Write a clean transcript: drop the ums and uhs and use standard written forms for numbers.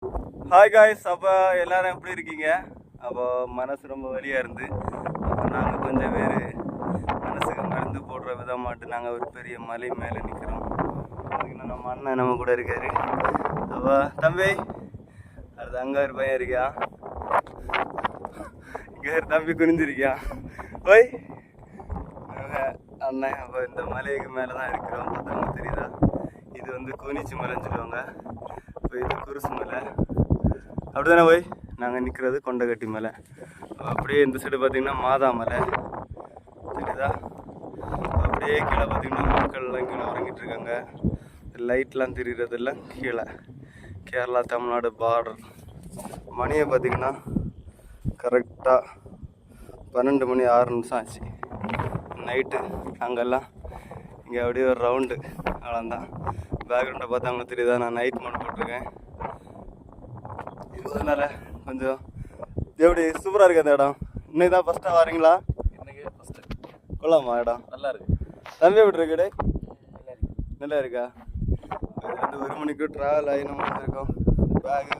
Hi guys, அப்போ எல்லாரும் எப்படி இருக்கீங்க? அப்போ மனசு ரொம்ப வலியாக இருந்து அப்போ நாங்கள் கொஞ்சம் பேர் மனசுக்கு மருந்து போடுற விதமாட்டு நாங்கள் ஒரு பெரிய மலை மேலே நிற்கிறோம். அதுக்கு நம்ம அண்ணன் நம்ம கூட இருக்காரு. அப்போ தம்பி, அது அங்கே ஒரு பையன் இருக்கியா, இங்கே ஒரு தம்பி குனிஞ்சிருக்கியா போய் அண்ணன். அப்போ இந்த மலைக்கு மேலே தான் இருக்கிறோம். பார்த்தவங்க தெரியுதா? இது வந்து கோனிச்சி மலைன்னு சொல்லுவாங்க. இப்போ இது குருசு மலை. அப்படிதானே போய் நாங்கள் நிற்கிறது கொண்டகட்டி மலை. அப்படியே இந்த சைடு பார்த்திங்கன்னா மாதா மலை தெரியுதா? அப்படியே கீழே பார்த்திங்கன்னா மக்கள்லாம் கீழே இறங்கிட்டு இருக்காங்க. லைட்லாம் தெரிகிறதெல்லாம் கீழே கேரளா தமிழ்நாடு பார்டர். மணியை பார்த்திங்கன்னா கரெக்டாக 12 மணி 6 நிமிஷம் ஆச்சு நைட்டு. அங்கெல்லாம் இங்கே அப்படியே ஒரு ரவுண்டு அவ்வளோந்தான். பேக்ரவுண்டை பார்த்தாங்க தெரியுதா? நான் நைட் மோட் போட்டிருக்கேன். அதனால கொஞ்சம் எப்படி சூப்பராக இருக்குது அந்த இடம். இன்னைக்கு தான் ஃபஸ்ட்டாக வரீங்களா? இன்னைக்கு ஃபஸ்ட்டு. கொள்ளாமா இடம்? நல்லா இருக்கு. தம்பி எப்படி இருக்கு? நல்லா இருக்கா? இது வந்து 1 மணிக்கு ட்ராவல் ஆகி நம்ம வந்திருக்கோம். பேக்